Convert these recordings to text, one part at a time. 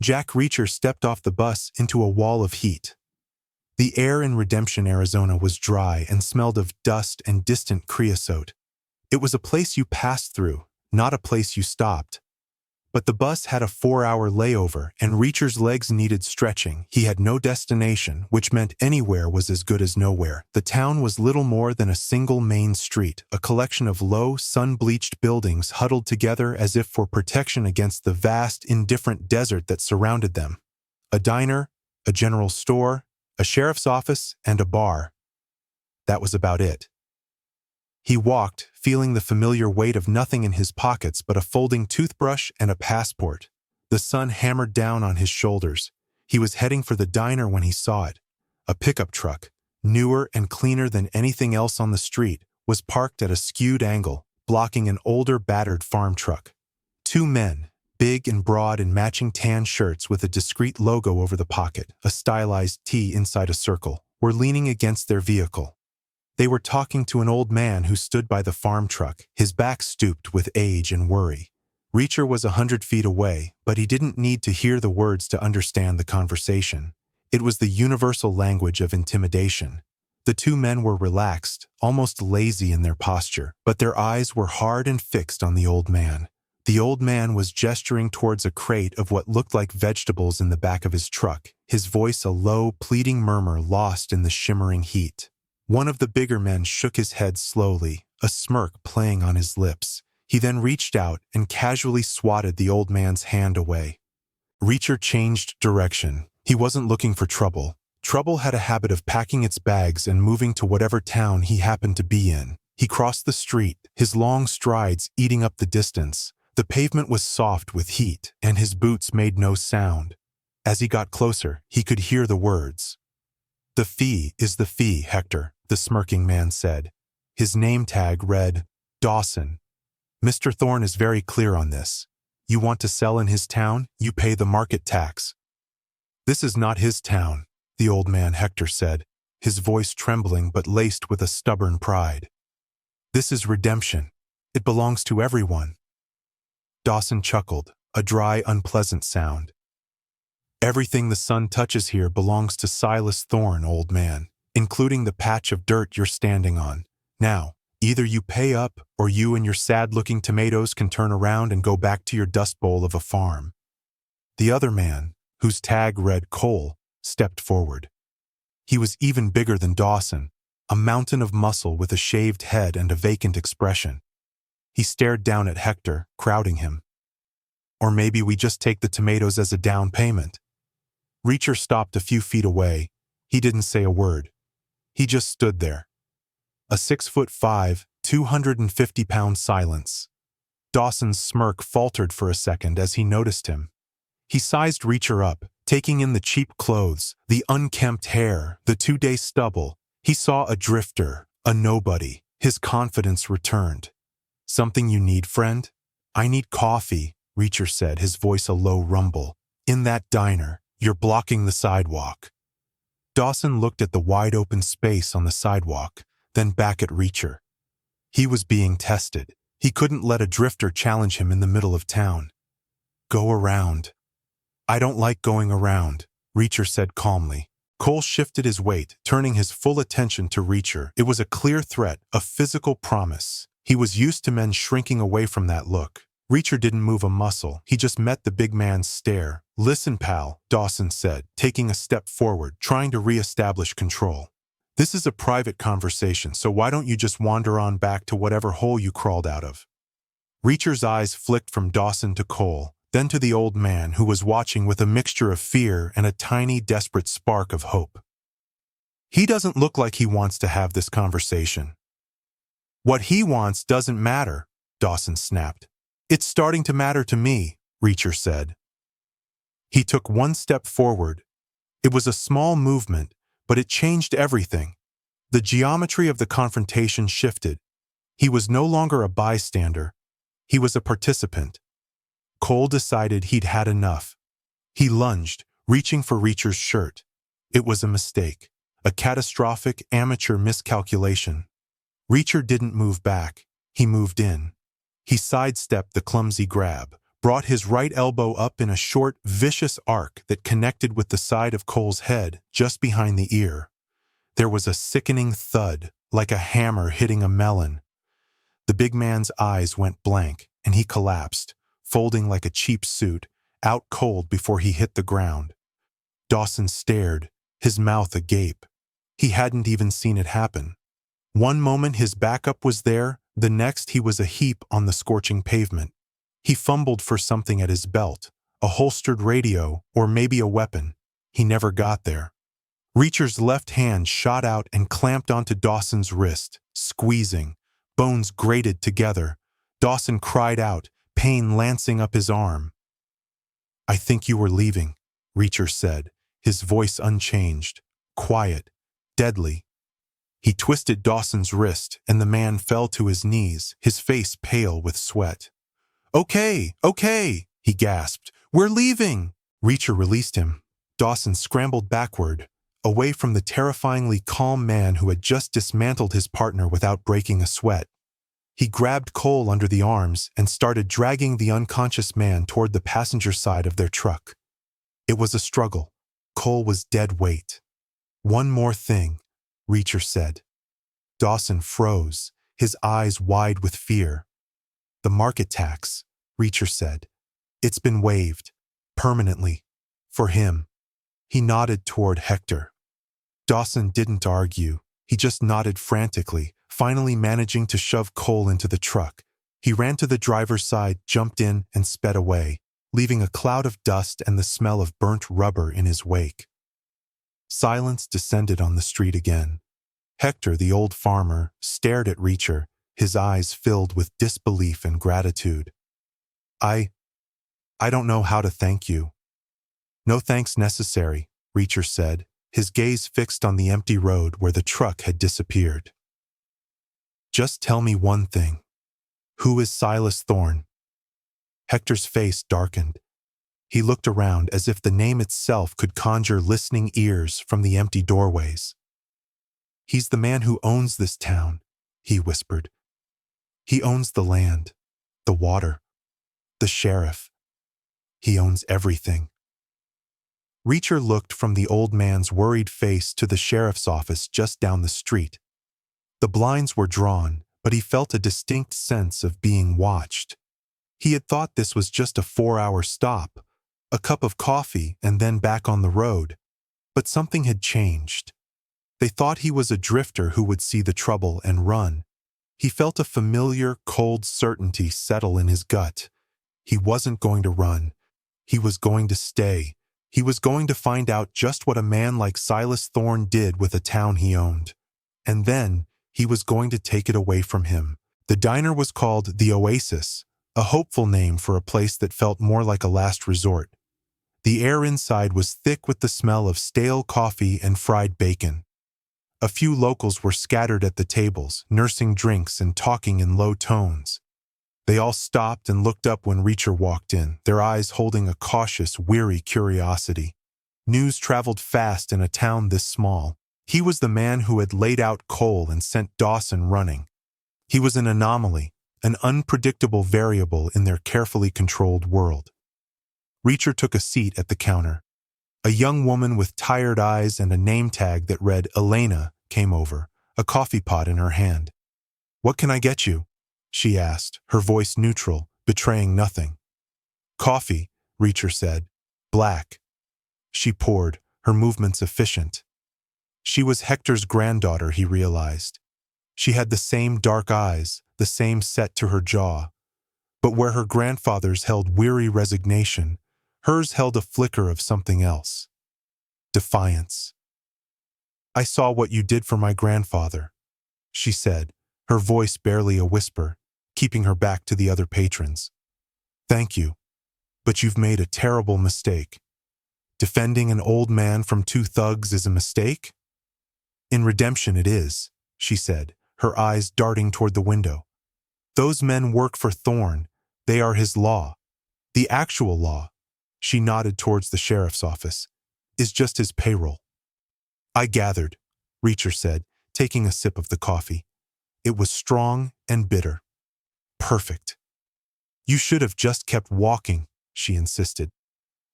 Jack Reacher stepped off the bus into a wall of heat. The air in Redemption, Arizona was dry and smelled of dust and distant creosote. It was a place you passed through, not a place you stopped. But the bus had a 4-hour layover, and Reacher's legs needed stretching. He had no destination, which meant anywhere was as good as nowhere. The town was little more than a single main street, a collection of low, sun-bleached buildings huddled together as if for protection against the vast, indifferent desert that surrounded them. A diner, a general store, a sheriff's office, and a bar. That was about it. He walked, feeling the familiar weight of nothing in his pockets but a folding toothbrush and a passport. The sun hammered down on his shoulders. He was heading for the diner when he saw it. A pickup truck, newer and cleaner than anything else on the street, was parked at a skewed angle, blocking an older, battered farm truck. Two men, big and broad in matching tan shirts with a discreet logo over the pocket, a stylized T inside a circle, were leaning against their vehicle. They were talking to an old man who stood by the farm truck, his back stooped with age and worry. Reacher was 100 feet away, but he didn't need to hear the words to understand the conversation. It was the universal language of intimidation. The two men were relaxed, almost lazy in their posture, but their eyes were hard and fixed on the old man. The old man was gesturing towards a crate of what looked like vegetables in the back of his truck, his voice a low, pleading murmur lost in the shimmering heat. One of the bigger men shook his head slowly, a smirk playing on his lips. He then reached out and casually swatted the old man's hand away. Reacher changed direction. He wasn't looking for trouble. Trouble had a habit of packing its bags and moving to whatever town he happened to be in. He crossed the street, his long strides eating up the distance. The pavement was soft with heat, and his boots made no sound. As he got closer, he could hear the words. "The fee is the fee, Hector," the smirking man said. His name tag read, Dawson. "Mr. Thorne is very clear on this. You want to sell in his town, you pay the market tax." "This is not his town," the old man Hector said, his voice trembling but laced with a stubborn pride. "This is Redemption. It belongs to everyone." Dawson chuckled, a dry, unpleasant sound. "Everything the sun touches here belongs to Silas Thorne, old man, including the patch of dirt you're standing on. Now, either you pay up, or you and your sad-looking tomatoes can turn around and go back to your dust bowl of a farm." The other man, whose tag read Cole, stepped forward. He was even bigger than Dawson, a mountain of muscle with a shaved head and a vacant expression. He stared down at Hector, crowding him. "Or maybe we just take the tomatoes as a down payment." Reacher stopped a few feet away. He didn't say a word. He just stood there. A 6'5", 250-pound silence. Dawson's smirk faltered for a second as he noticed him. He sized Reacher up, taking in the cheap clothes, the unkempt hair, the 2-day stubble. He saw a drifter, a nobody. His confidence returned. "Something you need, friend?" "I need coffee," Reacher said, his voice a low rumble. "In that diner. You're blocking the sidewalk." Dawson looked at the wide-open space on the sidewalk, then back at Reacher. He was being tested. He couldn't let a drifter challenge him in the middle of town. "Go around." "I don't like going around," Reacher said calmly. Cole shifted his weight, turning his full attention to Reacher. It was a clear threat, a physical promise. He was used to men shrinking away from that look. Reacher didn't move a muscle. He just met the big man's stare. "Listen, pal," Dawson said, taking a step forward, trying to re-establish control. "This is a private conversation, so why don't you just wander on back to whatever hole you crawled out of?" Reacher's eyes flicked from Dawson to Cole, then to the old man, who was watching with a mixture of fear and a tiny, desperate spark of hope. "He doesn't look like he wants to have this conversation." "What he wants doesn't matter," Dawson snapped. "It's starting to matter to me," Reacher said. He took one step forward. It was a small movement, but it changed everything. The geometry of the confrontation shifted. He was no longer a bystander. He was a participant. Cole decided he'd had enough. He lunged, reaching for Reacher's shirt. It was a mistake, a catastrophic amateur miscalculation. Reacher didn't move back. He moved in. He sidestepped the clumsy grab, brought his right elbow up in a short, vicious arc that connected with the side of Cole's head, just behind the ear. There was a sickening thud, like a hammer hitting a melon. The big man's eyes went blank, and he collapsed, folding like a cheap suit, out cold before he hit the ground. Dawson stared, his mouth agape. He hadn't even seen it happen. One moment his backup was there, the next he was a heap on the scorching pavement. He fumbled for something at his belt, a holstered radio, or maybe a weapon. He never got there. Reacher's left hand shot out and clamped onto Dawson's wrist, squeezing. Bones grated together. Dawson cried out, pain lancing up his arm. "I think you were leaving," Reacher said, his voice unchanged, quiet, deadly. He twisted Dawson's wrist, and the man fell to his knees, his face pale with sweat. Okay, he gasped. "We're leaving!" Reacher released him. Dawson scrambled backward, away from the terrifyingly calm man who had just dismantled his partner without breaking a sweat. He grabbed Cole under the arms and started dragging the unconscious man toward the passenger side of their truck. It was a struggle. Cole was dead weight. "One more thing," Reacher said. Dawson froze, his eyes wide with fear. "The market tax," Reacher said. "It's been waived. Permanently. For him." He nodded toward Hector. Dawson didn't argue. He just nodded frantically, finally managing to shove Cole into the truck. He ran to the driver's side, jumped in, and sped away, leaving a cloud of dust and the smell of burnt rubber in his wake. Silence descended on the street again. Hector, the old farmer, stared at Reacher, his eyes filled with disbelief and gratitude. I don't know how to thank you." "No thanks necessary," Reacher said, his gaze fixed on the empty road where the truck had disappeared. "Just tell me one thing. Who is Silas Thorne?" Hector's face darkened. He looked around as if the name itself could conjure listening ears from the empty doorways. "He's the man who owns this town," he whispered. "He owns the land, the water, the sheriff. He owns everything." Reacher looked from the old man's worried face to the sheriff's office just down the street. The blinds were drawn, but he felt a distinct sense of being watched. He had thought this was just a 4-hour stop, a cup of coffee and then back on the road. But something had changed. They thought he was a drifter who would see the trouble and run. He felt a familiar, cold certainty settle in his gut. He wasn't going to run. He was going to stay. He was going to find out just what a man like Silas Thorne did with a town he owned. And then he was going to take it away from him. The diner was called The Oasis, a hopeful name for a place that felt more like a last resort. The air inside was thick with the smell of stale coffee and fried bacon. A few locals were scattered at the tables, nursing drinks and talking in low tones. They all stopped and looked up when Reacher walked in, their eyes holding a cautious, weary curiosity. News traveled fast in a town this small. He was the man who had laid out Cole and sent Dawson running. He was an anomaly, an unpredictable variable in their carefully controlled world. Reacher took a seat at the counter. A young woman with tired eyes and a name tag that read Elena came over, a coffee pot in her hand. "What can I get you?" she asked, her voice neutral, betraying nothing. "Coffee," Reacher said. "Black." She poured, her movements efficient. She was Hector's granddaughter, he realized. She had the same dark eyes, the same set to her jaw. But where her grandfather's held weary resignation, hers held a flicker of something else. Defiance. "I saw what you did for my grandfather," she said, her voice barely a whisper, keeping her back to the other patrons. "Thank you, but you've made a terrible mistake. Defending an old man from 2 thugs is a mistake?" "In redemption it is," she said, her eyes darting toward the window. "Those men work for Thorne. They are his law. The actual law," she nodded towards the sheriff's office, "is just his payroll." "I gathered," Reacher said, taking a sip of the coffee. It was strong and bitter. Perfect. You should have just kept walking, she insisted.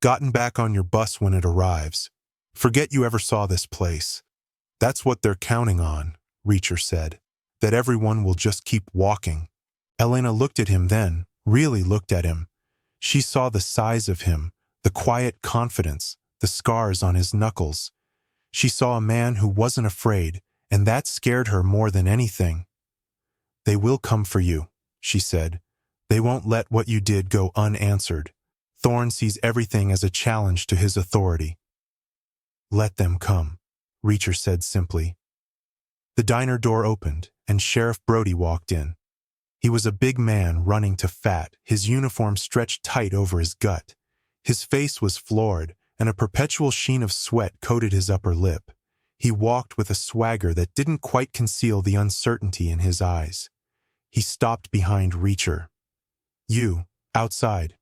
Gotten back on your bus when it arrives. Forget you ever saw this place. That's what they're counting on, Reacher said. That everyone will just keep walking. Elena looked at him then, really looked at him. She saw the size of him, the quiet confidence, the scars on his knuckles. She saw a man who wasn't afraid, and that scared her more than anything. They will come for you, she said. They won't let what you did go unanswered. Thorne sees everything as a challenge to his authority. Let them come, Reacher said simply. The diner door opened, and Sheriff Brody walked in. He was a big man running to fat, his uniform stretched tight over his gut. His face was florid, and a perpetual sheen of sweat coated his upper lip. He walked with a swagger that didn't quite conceal the uncertainty in his eyes. He stopped behind Reacher. You, outside.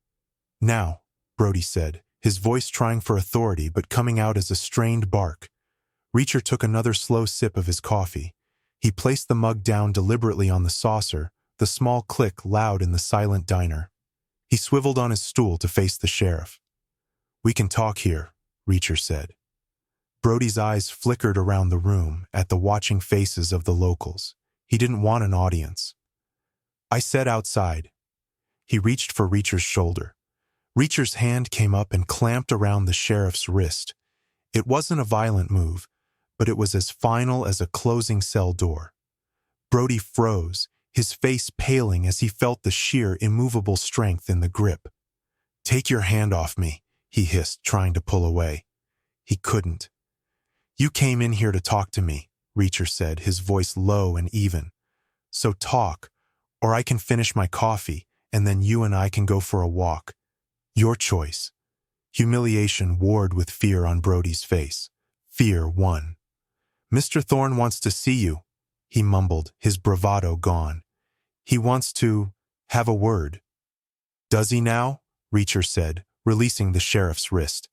Now, Brody said, his voice trying for authority but coming out as a strained bark. Reacher took another slow sip of his coffee. He placed the mug down deliberately on the saucer, the small click loud in the silent diner. He swiveled on his stool to face the sheriff. We can talk here, Reacher said. Brody's eyes flickered around the room at the watching faces of the locals. He didn't want an audience. I said outside. He reached for Reacher's shoulder. Reacher's hand came up and clamped around the sheriff's wrist. It wasn't a violent move, but it was as final as a closing cell door. Brody froze, his face paling as he felt the sheer, immovable strength in the grip. Take your hand off me, he hissed, trying to pull away. He couldn't. You came in here to talk to me, Reacher said, his voice low and even. So talk, or I can finish my coffee, and then you and I can go for a walk. Your choice. Humiliation warred with fear on Brody's face. Fear won. Mr. Thorne wants to see you, he mumbled, his bravado gone. He wants to have a word. Does he now? Reacher said, releasing the sheriff's wrist.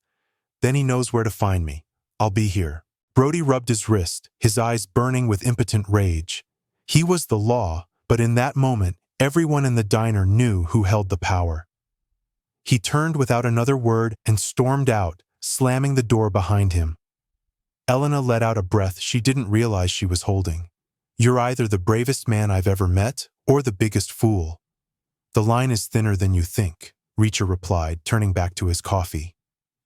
Then he knows where to find me. I'll be here. Brody rubbed his wrist, his eyes burning with impotent rage. He was the law, but in that moment, everyone in the diner knew who held the power. He turned without another word and stormed out, slamming the door behind him. Elena let out a breath she didn't realize she was holding. You're either the bravest man I've ever met or the biggest fool. The line is thinner than you think, Reacher replied, turning back to his coffee.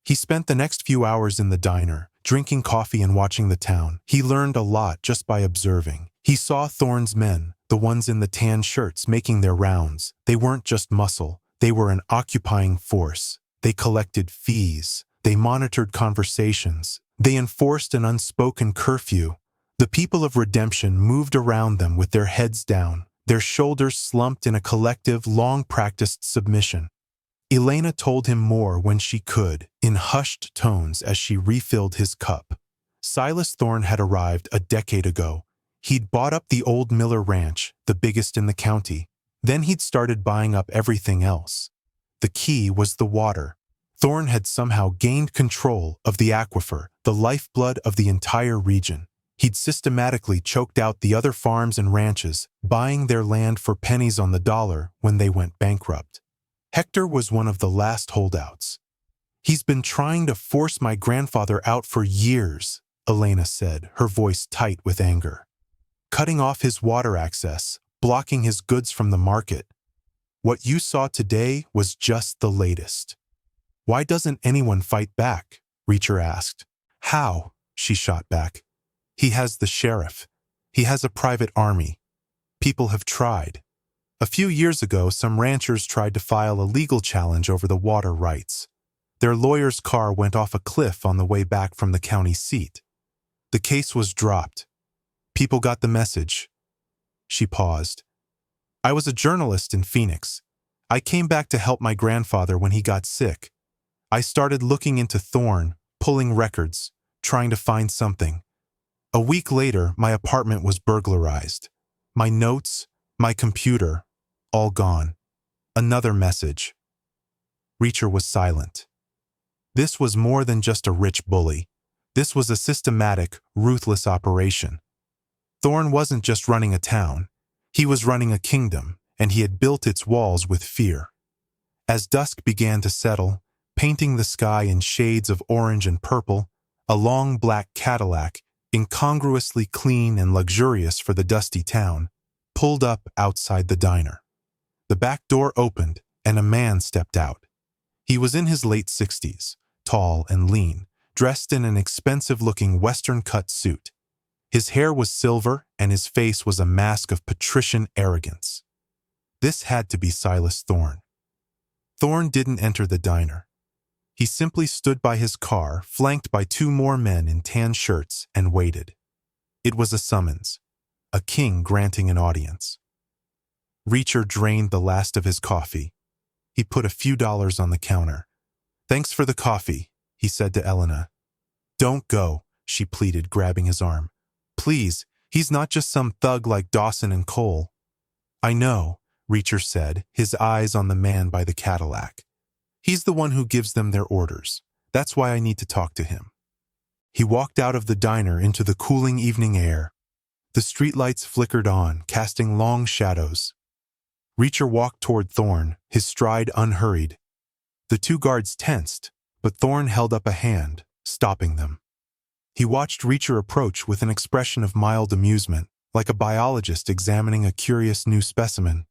He spent the next few hours in the diner, drinking coffee and watching the town. He learned a lot just by observing. He saw Thorne's men, the ones in the tan shirts, making their rounds. They weren't just muscle. They were an occupying force. They collected fees. They monitored conversations. They enforced an unspoken curfew. The people of Redemption moved around them with their heads down, their shoulders slumped in a collective, long-practiced submission. Elena told him more when she could, in hushed tones as she refilled his cup. Silas Thorne had arrived a decade ago. He'd bought up the old Miller Ranch, the biggest in the county. Then he'd started buying up everything else. The key was the water. Thorne had somehow gained control of the aquifer, the lifeblood of the entire region. He'd systematically choked out the other farms and ranches, buying their land for pennies on the dollar when they went bankrupt. Hector was one of the last holdouts. He's been trying to force my grandfather out for years, Elena said, her voice tight with anger. Cutting off his water access, blocking his goods from the market. What you saw today was just the latest. Why doesn't anyone fight back? Reacher asked. How? She shot back. He has the sheriff. He has a private army. People have tried. A few years ago, some ranchers tried to file a legal challenge over the water rights. Their lawyer's car went off a cliff on the way back from the county seat. The case was dropped. People got the message. She paused. I was a journalist in Phoenix. I came back to help my grandfather when he got sick. I started looking into Thorne, pulling records, trying to find something. A week later, my apartment was burglarized. My notes, my computer, all gone. Another message. Reacher was silent. This was more than just a rich bully. This was a systematic, ruthless operation. Thorne wasn't just running a town. He was running a kingdom, and he had built its walls with fear. As dusk began to settle, painting the sky in shades of orange and purple, a long black Cadillac, incongruously clean and luxurious for the dusty town, pulled up outside the diner. The back door opened, and a man stepped out. He was in his late 60s, tall and lean, dressed in an expensive-looking Western-cut suit. His hair was silver, and his face was a mask of patrician arrogance. This had to be Silas Thorne. Thorne didn't enter the diner. He simply stood by his car, flanked by two more men in tan shirts, and waited. It was a summons, a king granting an audience. Reacher drained the last of his coffee. He put a few dollars on the counter. "Thanks for the coffee," he said to Elena. "Don't go," she pleaded, grabbing his arm. "Please, he's not just some thug like Dawson and Cole." "I know," Reacher said, his eyes on the man by the Cadillac. "He's the one who gives them their orders. That's why I need to talk to him." He walked out of the diner into the cooling evening air. The streetlights flickered on, casting long shadows. Reacher walked toward Thorne, his stride unhurried. The two guards tensed, but Thorne held up a hand, stopping them. He watched Reacher approach with an expression of mild amusement, like a biologist examining a curious new specimen.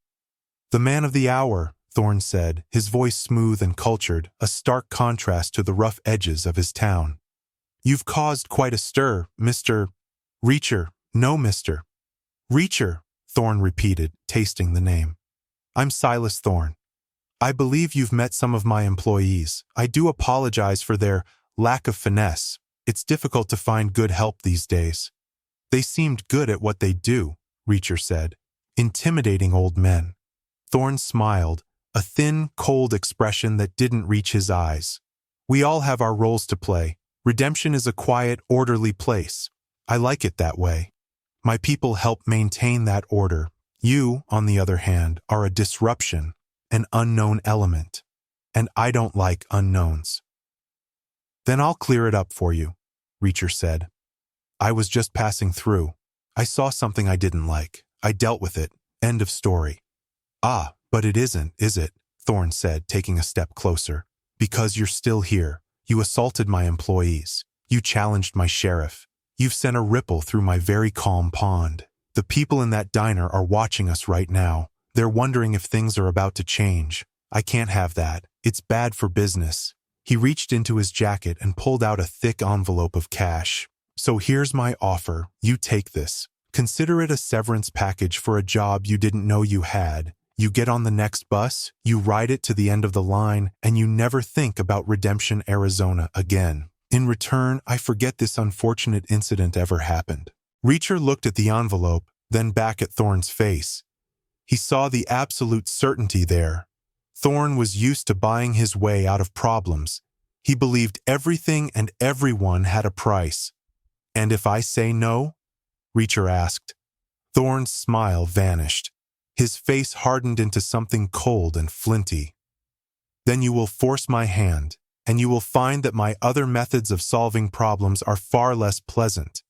"The man of the hour," Thorne said, his voice smooth and cultured, a stark contrast to the rough edges of his town. "You've caused quite a stir, Mr. Reacher." "No, Mr. Reacher," Thorne repeated, tasting the name. "I'm Silas Thorne. I believe you've met some of my employees. I do apologize for their lack of finesse. It's difficult to find good help these days." "They seemed good at what they do," Reacher said. "Intimidating old men." Thorne smiled, a thin, cold expression that didn't reach his eyes. "We all have our roles to play. Redemption is a quiet, orderly place. I like it that way. My people help maintain that order. You, on the other hand, are a disruption, an unknown element. And I don't like unknowns." "Then I'll clear it up for you," Reacher said. "I was just passing through. I saw something I didn't like. I dealt with it. End of story." "Ah, but it isn't, is it?" Thorne said, taking a step closer. "Because you're still here. You assaulted my employees. You challenged my sheriff. You've sent a ripple through my very calm pond. The people in that diner are watching us right now. They're wondering if things are about to change. I can't have that. It's bad for business." He reached into his jacket and pulled out a thick envelope of cash. "So here's my offer. You take this. Consider it a severance package for a job you didn't know you had. You get on the next bus, you ride it to the end of the line, and you never think about Redemption, Arizona again. In return, I forget this unfortunate incident ever happened." Reacher looked at the envelope, then back at Thorne's face. He saw the absolute certainty there. Thorne was used to buying his way out of problems. He believed everything and everyone had a price. "And if I say no?" Reacher asked. Thorne's smile vanished. His face hardened into something cold and flinty. "Then you will force my hand, and you will find that my other methods of solving problems are far less pleasant.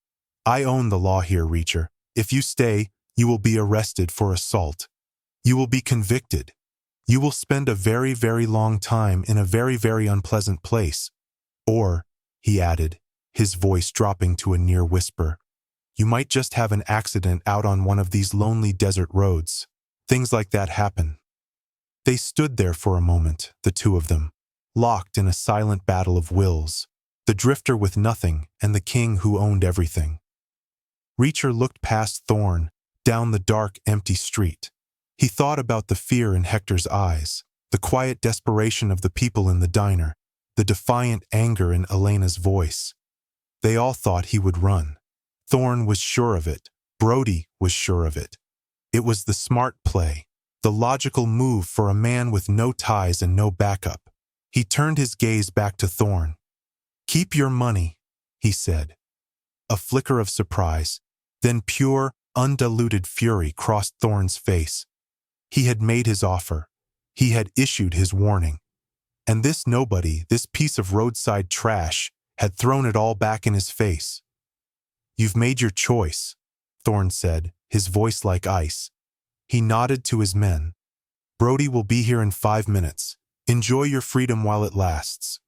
I own the law here, Reacher. If you stay, you will be arrested for assault. You will be convicted. You will spend a very, very long time in a very, very unpleasant place. Or," he added, his voice dropping to a near whisper, "you might just have an accident out on one of these lonely desert roads. Things like that happen." They stood there for a moment, the two of them, locked in a silent battle of wills, the drifter with nothing and the king who owned everything. Reacher looked past Thorne, down the dark, empty street. He thought about the fear in Hector's eyes, the quiet desperation of the people in the diner, the defiant anger in Elena's voice. They all thought he would run. Thorne was sure of it. Brody was sure of it. It was the smart play, the logical move for a man with no ties and no backup. He turned his gaze back to Thorne. "Keep your money," he said. A flicker of surprise, then pure, undiluted fury crossed Thorne's face. He had made his offer. He had issued his warning. And this nobody, this piece of roadside trash, had thrown it all back in his face. "You've made your choice," Thorne said, his voice like ice. He nodded to his men. "Brody will be here in 5 minutes. Enjoy your freedom while it lasts.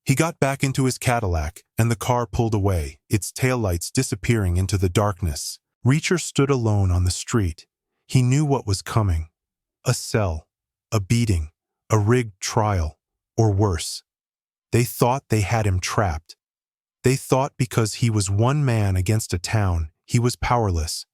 He got back into his Cadillac, and the car pulled away, its taillights disappearing into the darkness. Reacher stood alone on the street. He knew what was coming. A cell, a beating, a rigged trial, or worse. They thought they had him trapped. They thought because he was one man against a town, he was powerless.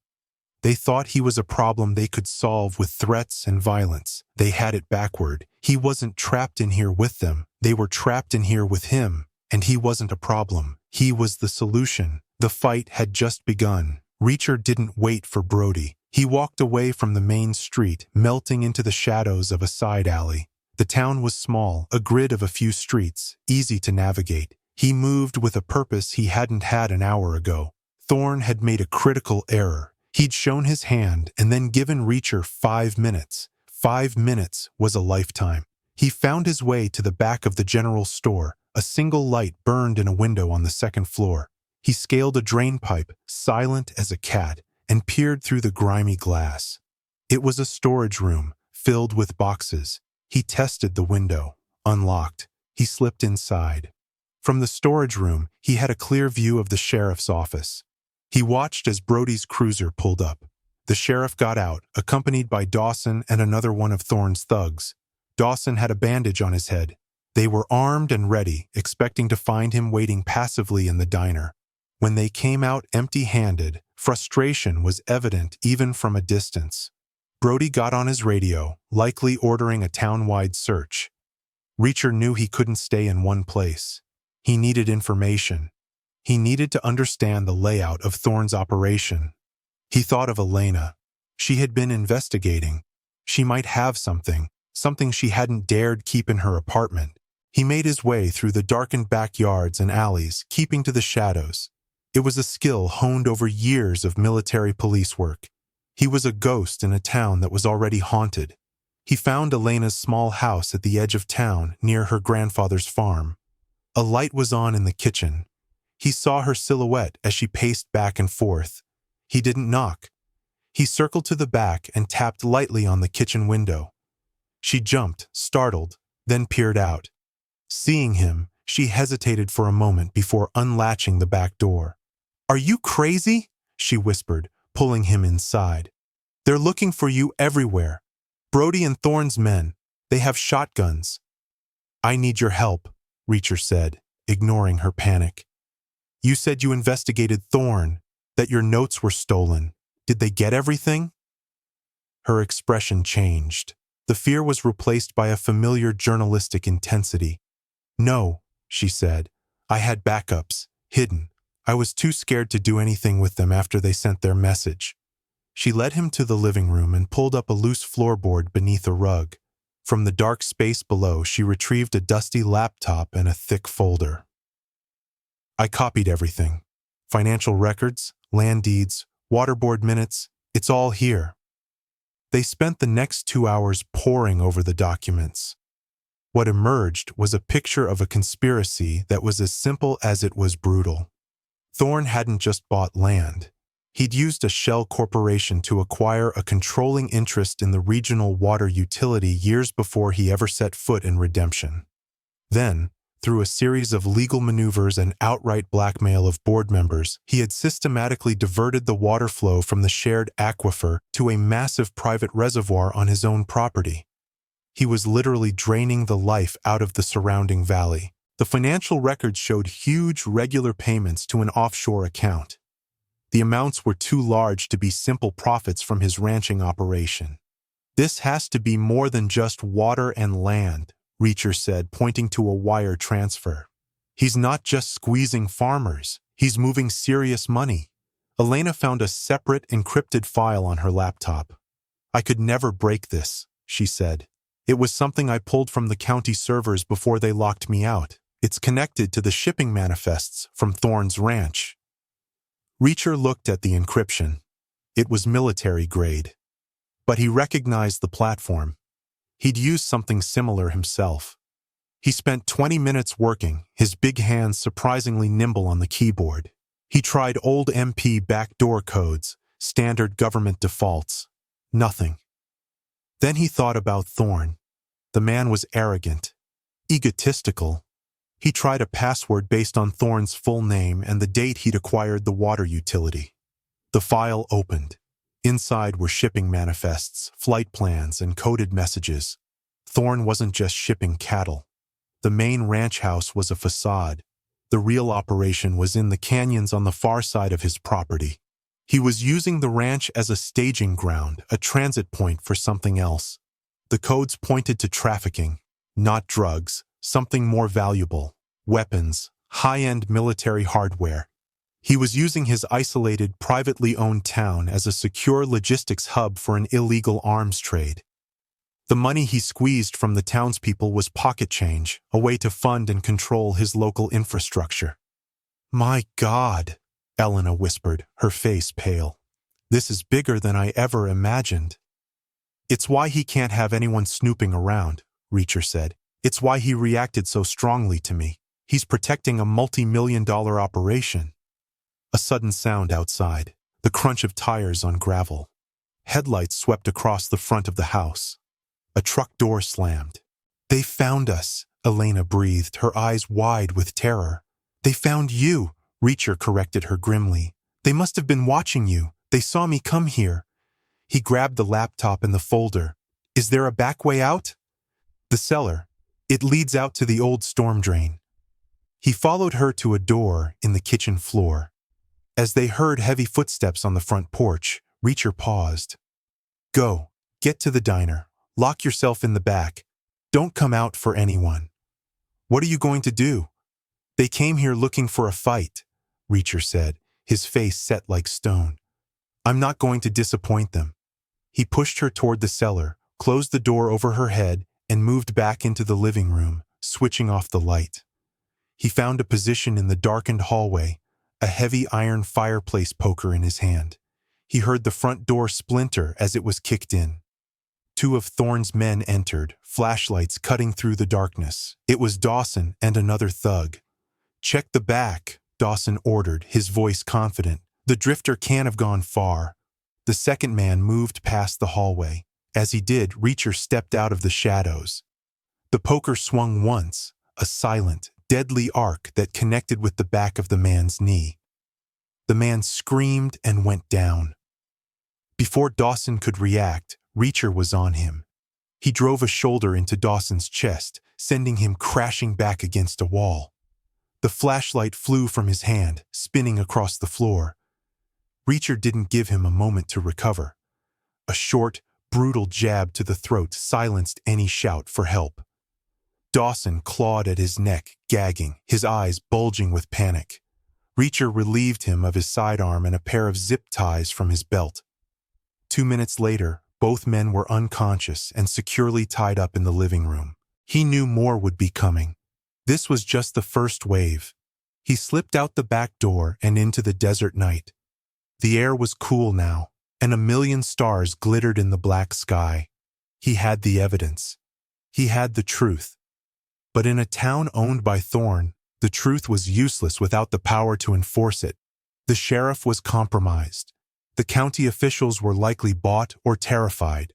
They thought he was a problem they could solve with threats and violence. They had it backward. He wasn't trapped in here with them. They were trapped in here with him, and he wasn't a problem. He was the solution. The fight had just begun. Reacher didn't wait for Brody. He walked away from the main street, melting into the shadows of a side alley. The town was small, a grid of a few streets, easy to navigate. He moved with a purpose he hadn't had an hour ago. Thorne had made a critical error. He'd shown his hand and then given Reacher 5 minutes. 5 minutes was a lifetime. He found his way to the back of the general store. A single light burned in a window on the second floor. He scaled a drain pipe, silent as a cat, and peered through the grimy glass. It was a storage room, filled with boxes. He tested the window, unlocked. He slipped inside. From the storage room, he had a clear view of the sheriff's office. He watched as Brody's cruiser pulled up. The sheriff got out, accompanied by Dawson and another one of Thorne's thugs. Dawson had a bandage on his head. They were armed and ready, expecting to find him waiting passively in the diner. When they came out empty-handed, frustration was evident even from a distance. Brody got on his radio, likely ordering a town-wide search. Reacher knew he couldn't stay in one place. He needed information. He needed to understand the layout of Thorne's operation. He thought of Elena. She had been investigating. She might have something she hadn't dared keep in her apartment. He made his way through the darkened backyards and alleys, keeping to the shadows. It was a skill honed over years of military police work. He was a ghost in a town that was already haunted. He found Elena's small house at the edge of town, near her grandfather's farm. A light was on in the kitchen. He saw her silhouette as she paced back and forth. He didn't knock. He circled to the back and tapped lightly on the kitchen window. She jumped, startled, then peered out. Seeing him, she hesitated for a moment before unlatching the back door. "Are you crazy?" she whispered, pulling him inside. "They're looking for you everywhere. Brody and Thorne's men. They have shotguns." "I need your help," Reacher said, ignoring her panic. "You said you investigated Thorne, that your notes were stolen. Did they get everything?" Her expression changed. The fear was replaced by a familiar journalistic intensity. "No," she said. "I had backups, hidden. I was too scared to do anything with them after they sent their message." She led him to the living room and pulled up a loose floorboard beneath a rug. From the dark space below, she retrieved a dusty laptop and a thick folder. "I copied everything. Financial records, land deeds, water board minutes, it's all here." They spent the next 2 hours poring over the documents. What emerged was a picture of a conspiracy that was as simple as it was brutal. Thorne hadn't just bought land. He'd used a shell corporation to acquire a controlling interest in the regional water utility years before he ever set foot in Redemption. Then, through a series of legal maneuvers and outright blackmail of board members, he had systematically diverted the water flow from the shared aquifer to a massive private reservoir on his own property. He was literally draining the life out of the surrounding valley. The financial records showed huge regular payments to an offshore account. The amounts were too large to be simple profits from his ranching operation. "This has to be more than just water and land," Reacher said, pointing to a wire transfer. "He's not just squeezing farmers. He's moving serious money." Elena found a separate, encrypted file on her laptop. "I could never break this," she said. "It was something I pulled from the county servers before they locked me out. It's connected to the shipping manifests from Thorne's ranch." Reacher looked at the encryption. It was military grade. But he recognized the platform. He'd used something similar himself. He spent 20 minutes working, his big hands surprisingly nimble on the keyboard. He tried old MP backdoor codes, standard government defaults. Nothing. Then he thought about Thorne. The man was arrogant, Egotistical. He tried a password based on Thorne's full name and the date he'd acquired the water utility. The file opened. Inside were shipping manifests, flight plans, and coded messages. Thorne wasn't just shipping cattle. The main ranch house was a facade. The real operation was in the canyons on the far side of his property. He was using the ranch as a staging ground, a transit point for something else. The codes pointed to trafficking, not drugs, something more valuable, weapons, high-end military hardware. He was using his isolated, privately owned town as a secure logistics hub for an illegal arms trade. The money he squeezed from the townspeople was pocket change, a way to fund and control his local infrastructure. "My God," Elena whispered, her face pale. "This is bigger than I ever imagined." "It's why he can't have anyone snooping around," Reacher said. "It's why he reacted so strongly to me. He's protecting a multi-million-dollar operation." A sudden sound outside, the crunch of tires on gravel. Headlights swept across the front of the house. A truck door slammed. "They found us," Elena breathed, her eyes wide with terror. "They found you," Reacher corrected her grimly. "They must have been watching you. They saw me come here." He grabbed the laptop and the folder. "Is there a back way out?" "The cellar. It leads out to the old storm drain." He followed her to a door in the kitchen floor. As they heard heavy footsteps on the front porch, Reacher paused. "Go. Get to the diner. Lock yourself in the back. Don't come out for anyone." "What are you going to do?" "They came here looking for a fight," Reacher said, his face set like stone. "I'm not going to disappoint them." He pushed her toward the cellar, closed the door over her head, and moved back into the living room, switching off the light. He found a position in the darkened hallway, a heavy iron fireplace poker in his hand. He heard the front door splinter as it was kicked in. Two of Thorne's men entered, flashlights cutting through the darkness. It was Dawson and another thug. "Check the back," Dawson ordered, his voice confident. "The drifter can't have gone far." The second man moved past the hallway. As he did, Reacher stepped out of the shadows. The poker swung once, a silent, deadly arc that connected with the back of the man's knee. The man screamed and went down. Before Dawson could react, Reacher was on him. He drove a shoulder into Dawson's chest, sending him crashing back against a wall. The flashlight flew from his hand, spinning across the floor. Reacher didn't give him a moment to recover. A short, brutal jab to the throat silenced any shout for help. Dawson clawed at his neck, gagging, his eyes bulging with panic. Reacher relieved him of his sidearm and a pair of zip ties from his belt. 2 minutes later, both men were unconscious and securely tied up in the living room. He knew more would be coming. This was just the first wave. He slipped out the back door and into the desert night. The air was cool now, and a million stars glittered in the black sky. He had the evidence. He had the truth. But in a town owned by Thorne, the truth was useless without the power to enforce it. The sheriff was compromised. The county officials were likely bought or terrified.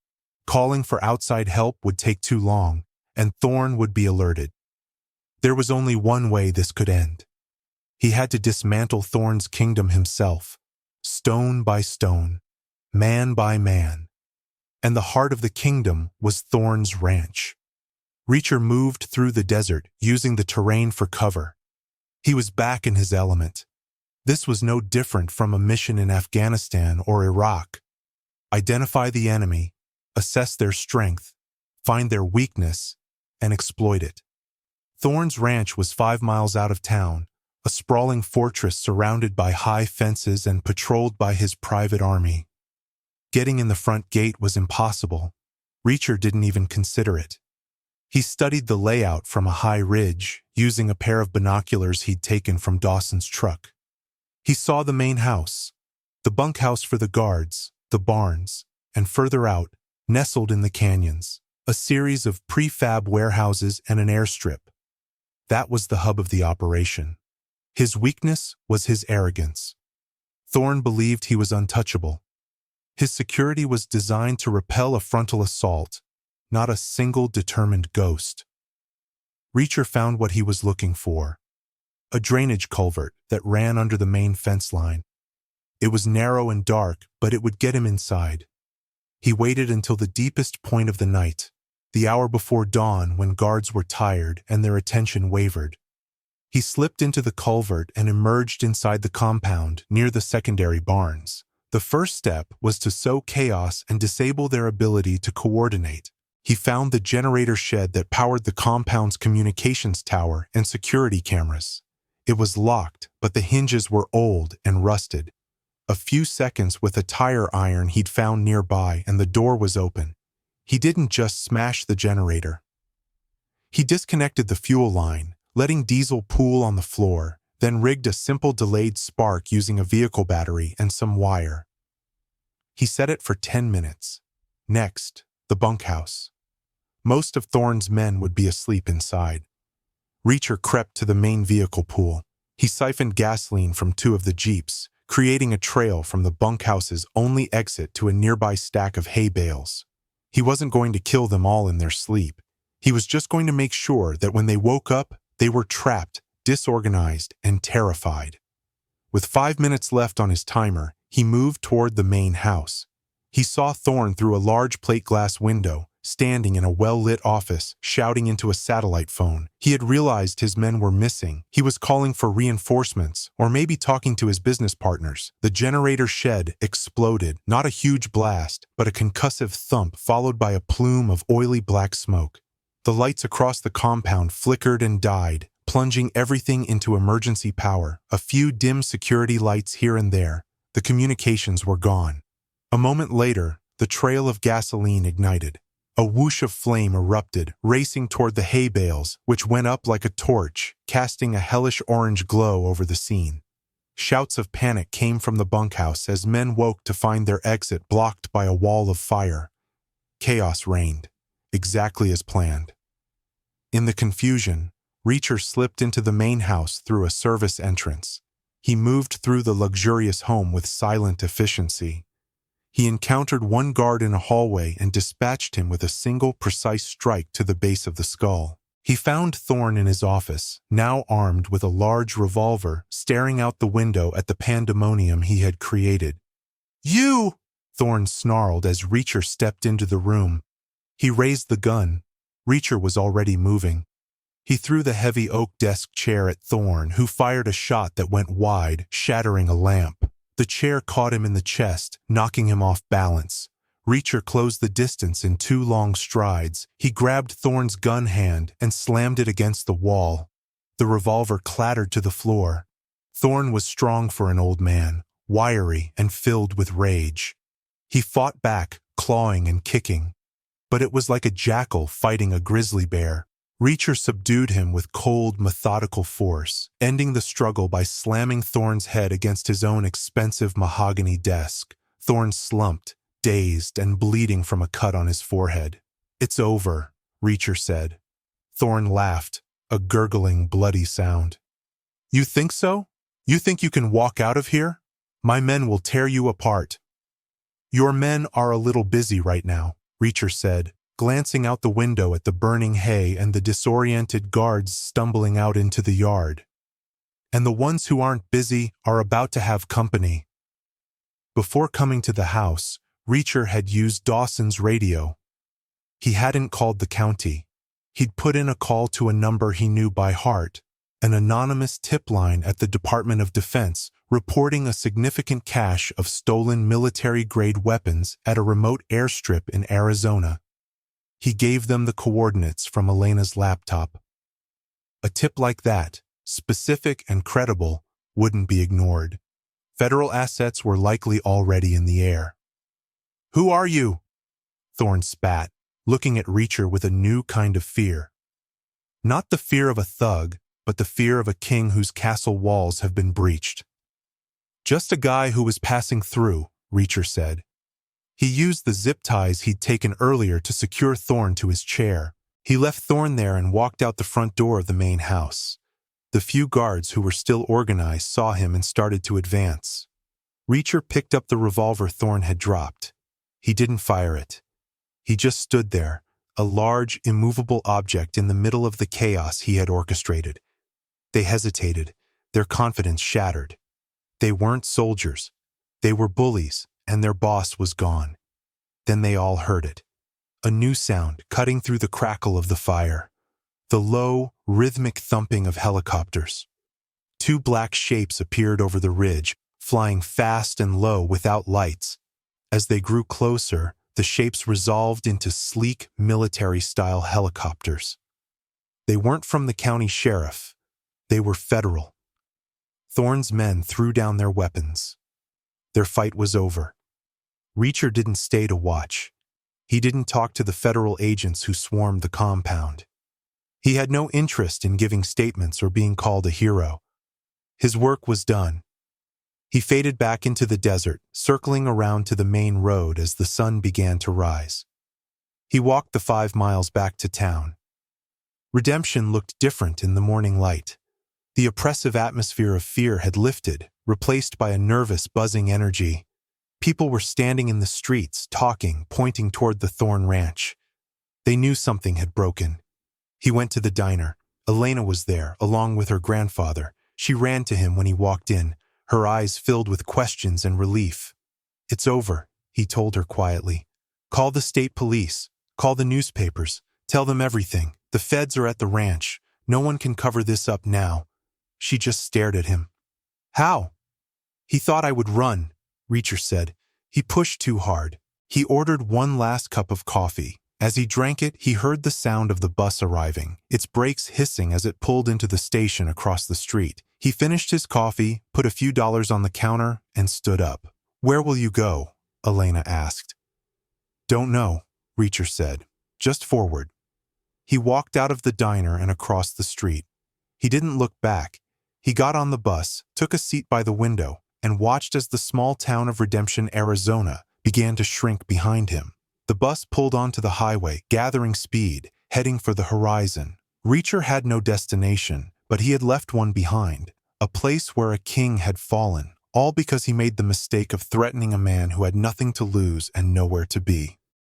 Calling for outside help would take too long, and Thorne would be alerted. There was only one way this could end. He had to dismantle Thorne's kingdom himself, stone by stone, man by man. And the heart of the kingdom was Thorne's ranch. Reacher moved through the desert, using the terrain for cover. He was back in his element. This was no different from a mission in Afghanistan or Iraq. Identify the enemy, assess their strength, find their weakness, and exploit it. Thorne's ranch was 5 miles out of town, a sprawling fortress surrounded by high fences and patrolled by his private army. Getting in the front gate was impossible. Reacher didn't even consider it. He studied the layout from a high ridge, using a pair of binoculars he'd taken from Dawson's truck. He saw the main house, the bunkhouse for the guards, the barns, and further out, nestled in the canyons, a series of prefab warehouses and an airstrip. That was the hub of the operation. His weakness was his arrogance. Thorne believed he was untouchable. His security was designed to repel a frontal assault, not a single determined ghost. Reacher found what he was looking for. A drainage culvert that ran under the main fence line. It was narrow and dark, but it would get him inside. He waited until the deepest point of the night, the hour before dawn when guards were tired and their attention wavered. He slipped into the culvert and emerged inside the compound near the secondary barns. The first step was to sow chaos and disable their ability to coordinate. He found the generator shed that powered the compound's communications tower and security cameras. It was locked, but the hinges were old and rusted. A few seconds with a tire iron he'd found nearby and the door was open. He didn't just smash the generator. He disconnected the fuel line, letting diesel pool on the floor, then rigged a simple delayed spark using a vehicle battery and some wire. He set it for 10 minutes. Next, the bunkhouse. Most of Thorne's men would be asleep inside. Reacher crept to the main vehicle pool. He siphoned gasoline from 2 of the jeeps, creating a trail from the bunkhouse's only exit to a nearby stack of hay bales. He wasn't going to kill them all in their sleep. He was just going to make sure that when they woke up, they were trapped, disorganized, and terrified. With 5 minutes left on his timer, he moved toward the main house. He saw Thorne through a large plate glass window, standing in a well-lit office, shouting into a satellite phone. He had realized his men were missing. He was calling for reinforcements, or maybe talking to his business partners. The generator shed exploded, not a huge blast, but a concussive thump followed by a plume of oily black smoke. The lights across the compound flickered and died, plunging everything into emergency power. A few dim security lights here and there. The communications were gone. A moment later, the trail of gasoline ignited. A whoosh of flame erupted, racing toward the hay bales, which went up like a torch, casting a hellish orange glow over the scene. Shouts of panic came from the bunkhouse as men woke to find their exit blocked by a wall of fire. Chaos reigned, exactly as planned. In the confusion, Reacher slipped into the main house through a service entrance. He moved through the luxurious home with silent efficiency. He encountered one guard in a hallway and dispatched him with a single precise strike to the base of the skull. He found Thorne in his office, now armed with a large revolver, staring out the window at the pandemonium he had created. "You!" Thorne snarled as Reacher stepped into the room. He raised the gun. Reacher was already moving. He threw the heavy oak desk chair at Thorne, who fired a shot that went wide, shattering a lamp. The chair caught him in the chest, knocking him off balance. Reacher closed the distance in 2 long strides. He grabbed Thorne's gun hand and slammed it against the wall. The revolver clattered to the floor. Thorne was strong for an old man, wiry and filled with rage. He fought back, clawing and kicking. But it was like a jackal fighting a grizzly bear. Reacher subdued him with cold, methodical force, ending the struggle by slamming Thorne's head against his own expensive mahogany desk. Thorne slumped, dazed and bleeding from a cut on his forehead. "It's over," Reacher said. Thorne laughed, a gurgling, bloody sound. "You think so? You think you can walk out of here? My men will tear you apart." "Your men are a little busy right now," Reacher said, glancing out the window at the burning hay and the disoriented guards stumbling out into the yard. "And the ones who aren't busy are about to have company." Before coming to the house, Reacher had used Dawson's radio. He hadn't called the county. He'd put in a call to a number he knew by heart, an anonymous tip line at the Department of Defense reporting a significant cache of stolen military-grade weapons at a remote airstrip in Arizona. He gave them the coordinates from Elena's laptop. A tip like that, specific and credible, wouldn't be ignored. Federal assets were likely already in the air. "Who are you?" Thorne spat, looking at Reacher with a new kind of fear. Not the fear of a thug, but the fear of a king whose castle walls have been breached. "Just a guy who was passing through," Reacher said. He used the zip ties he'd taken earlier to secure Thorne to his chair. He left Thorne there and walked out the front door of the main house. The few guards who were still organized saw him and started to advance. Reacher picked up the revolver Thorne had dropped. He didn't fire it. He just stood there, a large, immovable object in the middle of the chaos he had orchestrated. They hesitated, their confidence shattered. They weren't soldiers. They were bullies, and their boss was gone. Then they all heard it. A new sound cutting through the crackle of the fire. The low, rhythmic thumping of helicopters. Two black shapes appeared over the ridge, flying fast and low without lights. As they grew closer, the shapes resolved into sleek, military-style helicopters. They weren't from the county sheriff. They were federal. Thorne's men threw down their weapons. Their fight was over. Reacher didn't stay to watch. He didn't talk to the federal agents who swarmed the compound. He had no interest in giving statements or being called a hero. His work was done. He faded back into the desert, circling around to the main road as the sun began to rise. He walked the 5 miles back to town. Redemption looked different in the morning light. The oppressive atmosphere of fear had lifted, replaced by a nervous, buzzing energy. People were standing in the streets, talking, pointing toward the Thorne Ranch. They knew something had broken. He went to the diner. Elena was there, along with her grandfather. She ran to him when he walked in, her eyes filled with questions and relief. "It's over," he told her quietly. "Call the state police. Call the newspapers. Tell them everything. The feds are at the ranch. No one can cover this up now." She just stared at him. "How?" "He thought I would run," Reacher said. He pushed too hard. He ordered one last cup of coffee. As he drank it, he heard the sound of the bus arriving, its brakes hissing as it pulled into the station across the street. He finished his coffee, put a few dollars on the counter, and stood up. "Where will you go?" Elena asked. "Don't know," Reacher said. "Just forward." He walked out of the diner and across the street. He didn't look back. He got on the bus, took a seat by the window, and watched as the small town of Redemption, Arizona, began to shrink behind him. The bus pulled onto the highway, gathering speed, heading for the horizon. Reacher had no destination, but he had left one behind, a place where a king had fallen, all because he made the mistake of threatening a man who had nothing to lose and nowhere to be.